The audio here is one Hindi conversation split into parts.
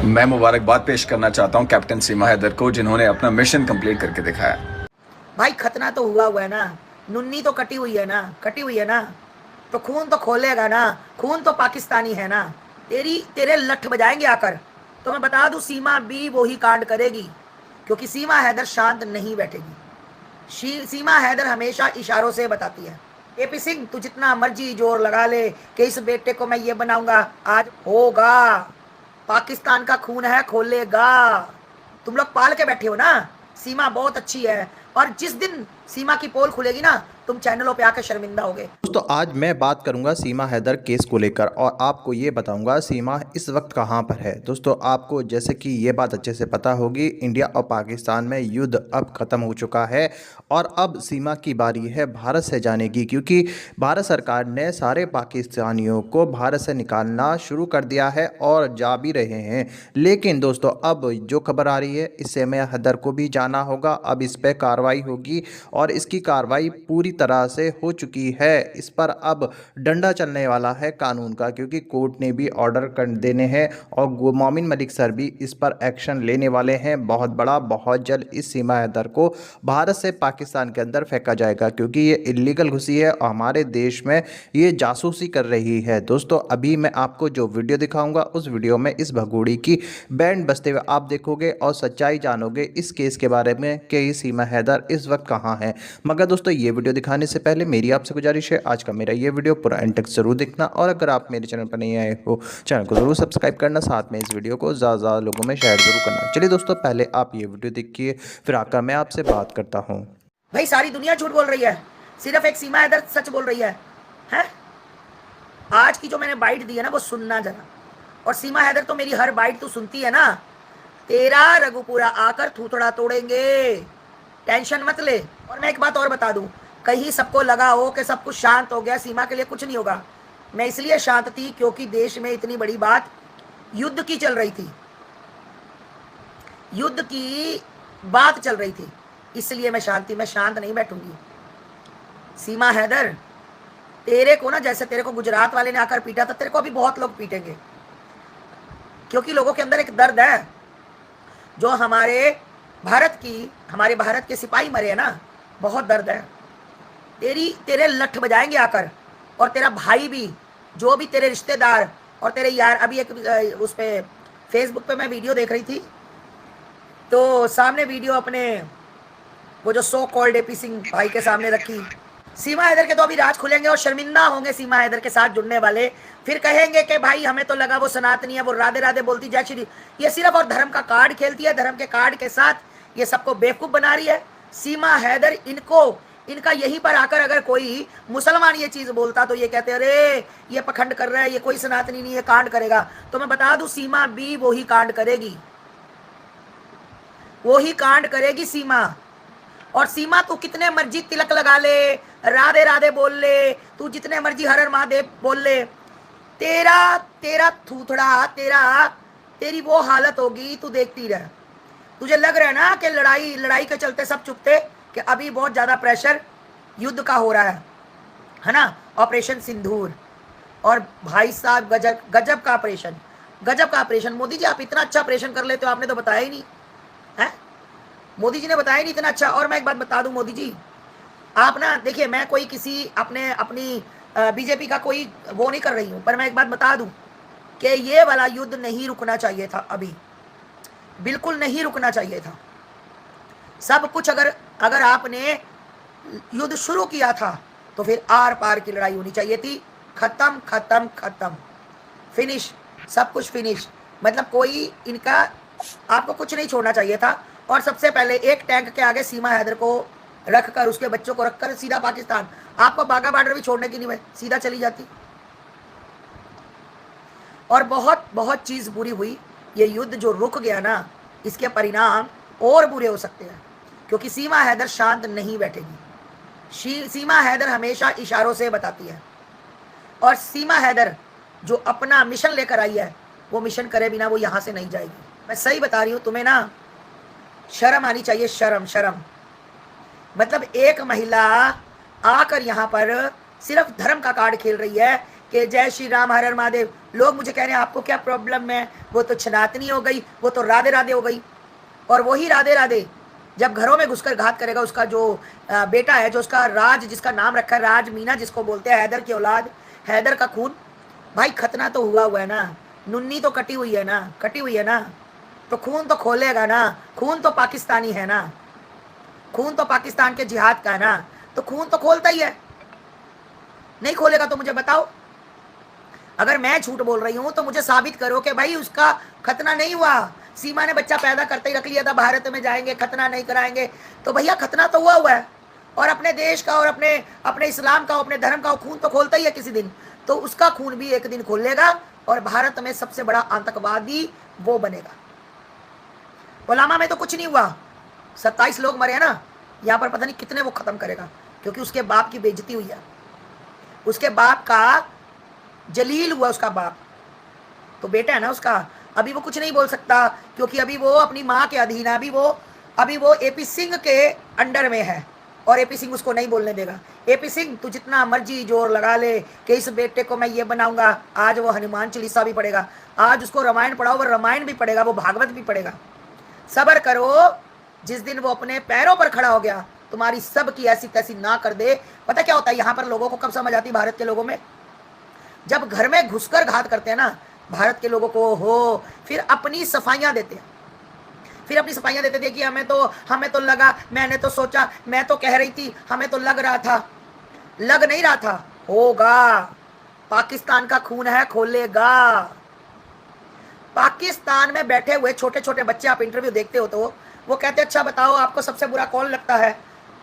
मैं मुबारकबाद पेश करना चाहता हूं कैप्टन सीमा हैदर को, जिन्होंने अपना मिशन कंप्लीट करके दिखाया। भाई खतना तो हुआ है ना, नुन्नी तो कटी हुई है ना, कटी हुई है ना, तो खून तो खोलेगा ना, खून तो पाकिस्तानी है ना। तेरे लठ बजाएंगे आकर। तो मैं बता दूं, सीमा भी वही कांड करेगी, क्योंकि सीमा हैदर शांत नहीं बैठेगी। सीमा हैदर हमेशा इशारों से बताती है। एपी सिंह, तू जितना मर्जी जोर लगा ले कि इस बेटे को मैं ये बनाऊंगा, आज होगा। पाकिस्तान का खून है, खोलेगा। तुम लोग पाल के बैठे हो ना। सीमा बहुत अच्छी है, और जिस दिन सीमा की पोल खुलेगी ना, तुम चैनलों पे आकर शर्मिंदा होगे। दोस्तों आज मैं बात करूंगा सीमा हैदर केस को लेकर और आपको ये बताऊंगा सीमा इस वक्त कहां पर है। दोस्तों आपको जैसे कि ये बात अच्छे से पता होगी, इंडिया और पाकिस्तान में युद्ध अब ख़त्म हो चुका है और अब सीमा की बारी है भारत से जाने की, क्योंकि भारत सरकार ने सारे पाकिस्तानियों को भारत से निकालना शुरू कर दिया है और जा भी रहे हैं। लेकिन दोस्तों अब जो खबर आ रही है, इससे सीमा हैदर को भी जाना होगा। अब इस पर कार्रवाई होगी और इसकी कार्रवाई पूरी तरह से हो चुकी है। इस पर अब डंडा चलने वाला है कानून का, क्योंकि कोर्ट ने भी ऑर्डर कर देने हैं और मोमिन मलिक सर भी इस पर एक्शन लेने वाले हैं बहुत बड़ा। बहुत जल्द इस सीमा हैदर को भारत से पाकिस्तान के अंदर फेंका जाएगा, क्योंकि ये इलीगल घुसी है और हमारे देश में ये जासूसी कर रही है। दोस्तों अभी मैं आपको जो वीडियो दिखाऊंगा, उस वीडियो में इस भगोड़ी की बैंड बजते हुए आप देखोगे और सच्चाई जानोगे इस केस के बारे में कि सीमा हैदर इस वक्त कहाँ है। मगर दोस्तों ये वीडियो दिखाने से पहले मेरी आपसे गुजारिश है, आज का मेरा ये वीडियो पूरा एंड तक जरूर देखना, और अगर आप मेरे चैनल पर नहीं आए हो, चैनल को जरूर सब्सक्राइब करना, साथ में इस वीडियो को ज़्यादा लोगों में शेयर जरूर करना। चलिए दोस्तों पहले आप ये वीडियो देखिए, फिर आकर मैं आपसे बात करता हूँ। भाई सारी दुनिया झूठ बोल रही है, सिर्फ एक सीमा हैदर सच बोल रही है? आज की जो मैंने बाइट दी है ना, वो सुनना जरा। और सीमा हैदर तो मेरी हर बाइट तू सुनती है ना। तेरा रघुपुरा आकर थूथड़ा तोड़ेंगे, टेंशन मत ले। और मैं एक बात और बता दूं, कहीं सबको लगा हो कि सब कुछ शांत हो गया, सीमा के लिए कुछ नहीं होगा। मैं इसलिए शांत थी क्योंकि देश में इतनी बड़ी बात युद्ध की चल रही थी, युद्ध की बात चल रही थी, इसलिए मैं शांत थी। मैं शांत नहीं बैठूंगी। सीमा हैदर, तेरे को ना, जैसे तेरे को गुजरात वाले ने आकर पीटा था, तेरे को अभी बहुत लोग पीटेंगे, क्योंकि लोगों के अंदर एक दर्द है। जो हमारे भारत के सिपाही मरे हैं ना, बहुत दर्द है। तेरे लठ बजाएंगे आकर, और तेरा भाई भी, जो भी तेरे रिश्तेदार और तेरे यार। अभी एक उस पे फेसबुक पे मैं वीडियो देख रही थी, तो सामने वीडियो अपने वो जो सो कॉल्ड एपी सिंह भाई के सामने रखी। सीमा हैदर के तो अभी राज खुलेंगे और शर्मिंदा होंगे सीमा हैदर के साथ जुड़ने वाले। फिर कहेंगे कि भाई हमें तो लगा वो सनातनी है, वो राधे राधे बोलती जय श्री। ये सिर्फ और धर्म का कार्ड खेलती है, धर्म के कार्ड के साथ ये सबको बेवकूफ बना रही है सीमा हैदर। इनका यहीं पर आकर अगर कोई मुसलमान ये चीज बोलता तो ये कहते अरे ये पखंड कर रहा है, ये कोई सनातनी नहीं है, कांड करेगा। तो मैं बता दूं, सीमा भी वही कांड करेगी, वही कांड करेगी सीमा। और सीमा तू कितने मर्जी तिलक लगा ले, राधे राधे बोल ले, तू जितने मर्जी हर हर महादेव बोल ले, तेरा थूथड़ा, तेरी वो हालत होगी, तू देखती रह। तुझे लग रहा है ना कि लड़ाई के चलते सब चुप थे, कि अभी बहुत ज्यादा प्रेशर युद्ध का हो रहा है ना, ऑपरेशन सिंदूर। और भाई साहब गजब का ऑपरेशन। मोदी जी आप इतना अच्छा ऑपरेशन कर लेते हो, आपने तो बताया ही नहीं है। मोदी जी ने बताया नहीं इतना अच्छा। और मैं एक बात बता दूं मोदी जी, आप ना देखिए, मैं कोई किसी अपनी बीजेपी का कोई वो नहीं कर रही हूं, पर मैं एक बात बता दूं कि ये वाला युद्ध नहीं रुकना चाहिए था, अभी बिल्कुल नहीं रुकना चाहिए था। सब कुछ अगर आपने युद्ध शुरू किया था तो फिर आर पार की लड़ाई होनी चाहिए थी। खत्म खत्म खत्म, फिनिश, सब कुछ फिनिश। मतलब कोई इनका आपको कुछ नहीं छोड़ना चाहिए था। और सबसे पहले एक टैंक के आगे सीमा हैदर को रखकर, उसके बच्चों को रखकर सीधा पाकिस्तान, आपको बाघा बॉर्डर भी छोड़ने की नहीं, सीधा चली जाती। और बहुत बहुत चीज बुरी हुई। ये युद्ध जो रुक गया ना, इसके परिणाम और बुरे हो सकते हैं, क्योंकि सीमा हैदर शांत नहीं बैठेगी। सीमा हैदर हमेशा इशारों से बताती है, और सीमा हैदर जो अपना मिशन लेकर आई है, वो मिशन करे बिना वो यहां से नहीं जाएगी। मैं सही बता रही हूं तुम्हें ना, शर्म आनी चाहिए, शर्म। मतलब एक महिला आकर यहाँ पर सिर्फ धर्म का कार्ड खेल रही है, कि जय श्री राम हर हर महादेव। लोग मुझे कह रहे हैं आपको क्या प्रॉब्लम है, वो तो छनातनी हो गई, वो तो राधे राधे हो गई। और वही राधे राधे जब घरों में घुसकर घात करेगा, उसका जो बेटा है, जो उसका राज, जिसका नाम रखा है राज मीना, जिसको बोलते हैं हैदर की औलाद, हैदर का खून, भाई खतना तो हुआ है ना, नुन्नी तो कटी हुई है ना, तो खून तो खोलेगा ना। खून तो पाकिस्तानी है ना, खून तो पाकिस्तान के जिहाद का है ना, तो खून तो खोलता ही है। नहीं खोलेगा तो मुझे बताओ। अगर मैं झूठ बोल रही हूं तो मुझे साबित करो कि भाई उसका खतना नहीं हुआ, सीमा ने बच्चा पैदा करते ही रख लिया था, भारत में जाएंगे खतना नहीं कराएंगे। तो भैया खतना तो हुआ है, और अपने देश का और अपने इस्लाम का, अपने धर्म का खून तो खोलता ही है किसी दिन, तो उसका खून भी एक दिन खोल लेगा और भारत में सबसे बड़ा आतंकवादी वो बनेगा। पुलवामा में तो कुछ नहीं हुआ, 27 लोग मरे हैं ना, यहाँ पर पता नहीं कितने वो खत्म करेगा, क्योंकि उसके बाप की बेइज्जती हुई है, उसके बाप का जलील हुआ, उसका बाप तो बेटा है ना उसका। अभी वो कुछ नहीं बोल सकता, क्योंकि अभी वो अपनी माँ के अधीन है, अभी वो एपी सिंह के अंडर में है, और एपी सिंह उसको नहीं बोलने देगा। एपी सिंह तू जितना मर्जी जोर लगा ले कि इस बेटे को मैं ये बनाऊंगा, आज वो हनुमान चालीसा भी पढ़ेगा, आज उसको रामायण पढ़ाओ, वो रामायण भी पढ़ेगा, वो भागवत भी पढ़ेगा। सब्र करो, जिस दिन वो अपने पैरों पर खड़ा हो गया, तुम्हारी सब की ऐसी तैसी ना कर दे। पता क्या होता है यहाँ पर लोगों को कब समझ आती, भारत के लोगों में, जब घर में घुसकर घात करते हैं ना भारत के लोगों को, हो फिर अपनी सफाइयां देते हैं, कि हमें तो लगा, मैंने तो सोचा, मैं तो कह रही थी, हमें तो लग रहा था, लग नहीं रहा था, होगा। पाकिस्तान का खून है, खोलेगा। पाकिस्तान में बैठे हुए छोटे छोटे बच्चे, आप इंटरव्यू देखते हो तो वो कहते हैं अच्छा बताओ आपको सबसे बुरा कौन लगता है,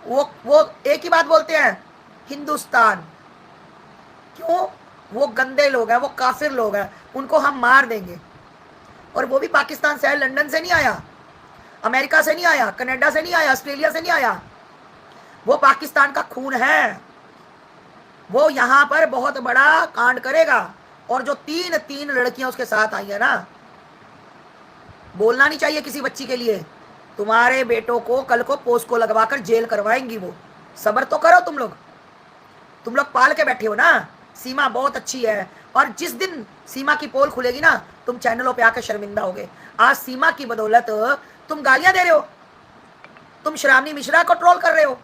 वो एक ही बात बोलते हैं, हिंदुस्तान। क्यों? वो गंदे लोग हैं, वो काफिर लोग हैं, उनको हम मार देंगे। और वो भी पाकिस्तान से है, लंदन से नहीं आया, अमेरिका से नहीं आया, कनाडा से नहीं आया, ऑस्ट्रेलिया से नहीं आया, वो पाकिस्तान का खून है। वो यहाँ पर बहुत बड़ा कांड करेगा। और जो तीन लड़कियां उसके साथ आई है ना, बोलना नहीं चाहिए किसी बच्ची के लिए, तुम्हारे बेटों को कल को पोस्को लगवाकर जेल करवाएंगी वो। सब्र तो करो तुम लोग पाल के बैठे हो ना। सीमा बहुत अच्छी है, और जिस दिन सीमा की पोल खुलेगी ना, तुम चैनलों पे आकर शर्मिंदा होगे। आज सीमा की बदौलत तुम गालियां दे रहे हो, तुम श्रावणी मिश्रा को ट्रोल कर रहे हो,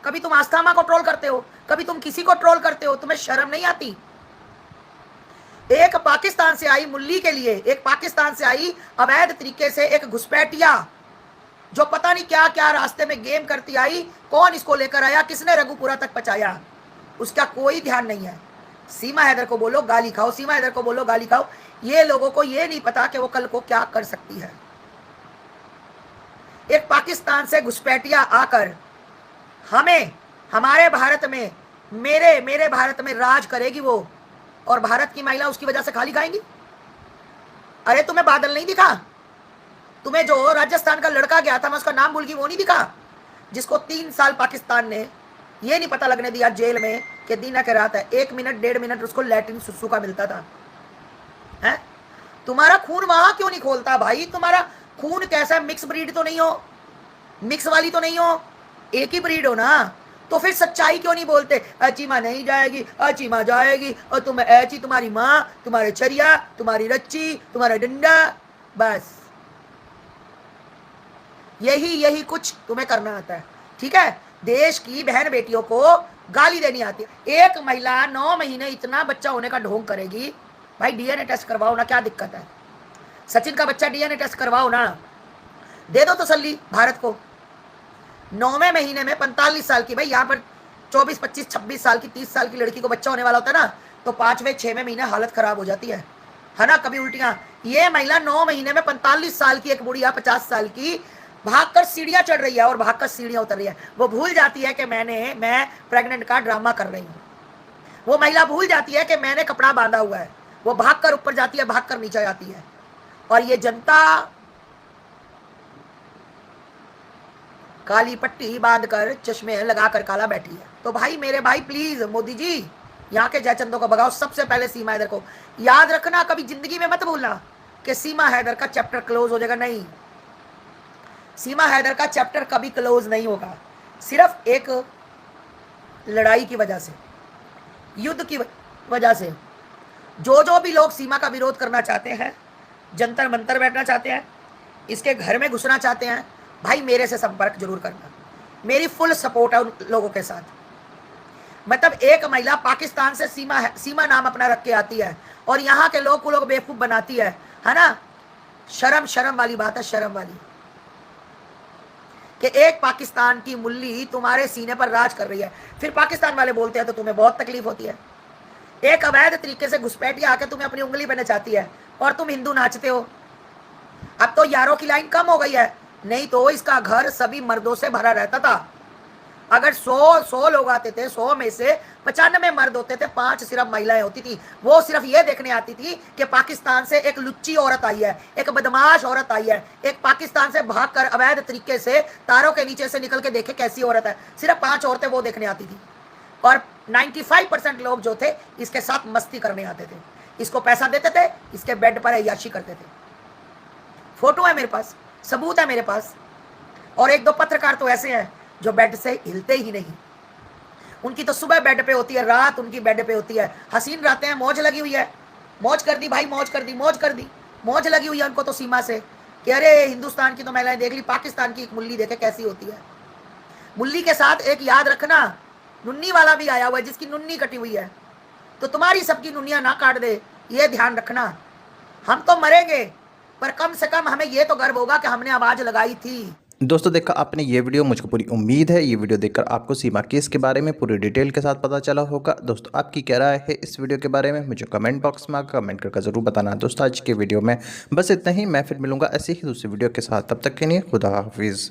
कभी तुम आस्थामा को ट्रोल करते हो, कभी तुम किसी को ट्रोल करते हो, तुम्हें शर्म नहीं आती? एक पाकिस्तान से आई मुल्ली के लिए, एक पाकिस्तान से आई अवैध तरीके से एक घुसपैठिया, जो पता नहीं क्या क्या रास्ते में गेम करती आई, कौन इसको लेकर आया, किसने रघुपुरा तक पहुंचाया, उसका कोई ध्यान नहीं है। सीमा हैदर को बोलो गाली खाओ, सीमा हैदर को बोलो गाली खाओ। ये लोगों को ये नहीं पता कि वो कल को क्या कर सकती है। एक पाकिस्तान से घुसपैठिया आकर हमें, हमारे भारत में, मेरे भारत में राज करेगी वो, और भारत की महिला उसकी वजह से खाली खाएंगी। अरे तुम्हें बादल नहीं दिखा? तुम्हें जो राजस्थान का लड़का गया था, मैं उसका नाम भूल गई, वो नहीं दिखा, जिसको 3 साल पाकिस्तान ने ये नहीं पता लगने दिया जेल में कि दिन है कि रात है, 1 मिनट 1.5 मिनट उसको लैट्रिन सुसु का मिलता था। है तुम्हारा खून वहां क्यों नहीं खोलता भाई? तुम्हारा खून कैसा है? मिक्स ब्रीड तो नहीं हो, मिक्स वाली तो नहीं हो, एक ही ब्रीड हो ना, तो फिर सच्चाई क्यों नहीं बोलते? अच्छी माँ नहीं जाएगी, अच्छी माँ जाएगी, और तुम ऐसी, तुम्हारी माँ, तुम्हारे चरिया, तुम्हारी रच्ची, तुम्हारा डंडा, बस यही कुछ तुम्हें करना आता है। ठीक है, देश की बहन बेटियों को गाली देनी आती है। एक महिला 9 महीने इतना बच्चा होने का ढोंग करेगी, भाई डीएनए टेस्ट करवाओ ना, क्या दिक्कत है? सचिन का बच्चा डीएनए टेस्ट करवाओ ना, दे दो तसल्ली भारत को। 9वें महीने में 45 साल की, भाई यहाँ पर 24, 25, 26 साल की, 30 साल की लड़की को बच्चा होने वाला होता है ना, तो 5वें 6वें महीने हालत खराब हो जाती है ना, कभी उल्टियां। ये महिला 9 महीने में 45 साल की एक बुढ़िया 50 साल की भागकर सीढ़ियां चढ़ रही है और भागकर सीढ़ियां उतर रही है। वो भूल जाती है कि मैं प्रेग्नेंट का ड्रामा कर रही हूँ। वो महिला भूल जाती है कि मैंने कपड़ा बांधा हुआ है। वो भागकर ऊपर जाती है, भागकर नीचे जाती है। और ये जनता काली पट्टी बांधकर, चश्मे लगाकर काला बैठी है। तो भाई, मेरे भाई, प्लीज मोदी जी, यहाँ के जयचंदों को भगाओ। सबसे पहले सीमा हैदर को याद रखना, कभी जिंदगी में मत भूलना कि सीमा हैदर का चैप्टर क्लोज हो जाएगा। नहीं, सीमा हैदर का चैप्टर कभी क्लोज नहीं होगा। सिर्फ एक लड़ाई की वजह से, युद्ध की वजह से जो भी लोग सीमा का विरोध करना चाहते हैं, जंतर मंतर बैठना चाहते हैं, इसके घर में घुसना चाहते हैं, भाई मेरे से संपर्क जरूर करना। मेरी फुल सपोर्ट है उन लोगों के साथ। मतलब एक महिला पाकिस्तान से सीमा नाम अपना रख के आती है और यहाँ के लोग को लोग बेवकूफ बनाती है ना। शर्म वाली बात है, शर्म वाली, कि एक पाकिस्तान की मुल्ली तुम्हारे सीने पर राज कर रही है, फिर पाकिस्तान वाले बोलते हैं तो तुम्हें बहुत तकलीफ होती है। एक अवैध तरीके से घुसपैठिया आके तुम्हें अपनी उंगली पे नचाती है और तुम हिंदू नाचते हो। अब तो यारों की लाइन कम हो गई है, नहीं तो इसका घर सभी मर्दों से भरा रहता था। अगर 100 लोग आते थे, 100 में से 95 मर्द होते थे, 5 सिर्फ महिलाएं होती थी। वो सिर्फ ये देखने आती थी कि पाकिस्तान से एक लुच्ची औरत आई है, एक बदमाश औरत आई है, एक पाकिस्तान से भागकर अवैध तरीके से तारों के नीचे से निकल के देखे कैसी औरत है। सिर्फ 5 औरतें वो देखने आती थी और 95% लोग जो थे इसके साथ मस्ती करने आते थे, इसको पैसा देते थे, इसके बेड पर अय्याशी करते थे। फोटो है मेरे पास, सबूत है मेरे पास। और 1-2 पत्रकार तो ऐसे हैं जो बेड से हिलते ही नहीं। उनकी तो सुबह बेड पे होती है, रात उनकी बेड पे होती है। हसीन रातें हैं, मौज लगी हुई है, मौज कर दी भाई, मौज कर दी, मौज कर दी, मौज लगी हुई है उनको तो सीमा से कि अरे हिंदुस्तान की तो महिलाएं देख ली, पाकिस्तान की एक मुल्ली देखे कैसी होती है। मुल्ली के साथ एक याद रखना, नुन्नी वाला भी आया हुआ है जिसकी नुन्नी कटी हुई है, तो तुम्हारी सबकी नुन्नियां ना काट दे, ये ध्यान रखना। हम तो मरेंगे पर कम से कम हमें ये तो गर्व होगा कि हमने आवाज लगाई थी। दोस्तों देखा आपने ये वीडियो, मुझको पूरी उम्मीद है ये वीडियो देखकर आपको सीमा केस के बारे में पूरी डिटेल के साथ पता चला होगा। दोस्तों आपकी क्या राय है इस वीडियो के बारे में मुझे कमेंट बॉक्स में कमेंट करके ज़रूर बताना। दोस्तों आज के वीडियो में बस इतना ही, मैं फिर मिलूंगा ऐसी ही दूसरी वीडियो के साथ, तब तक के लिए खुदा हाफिज़।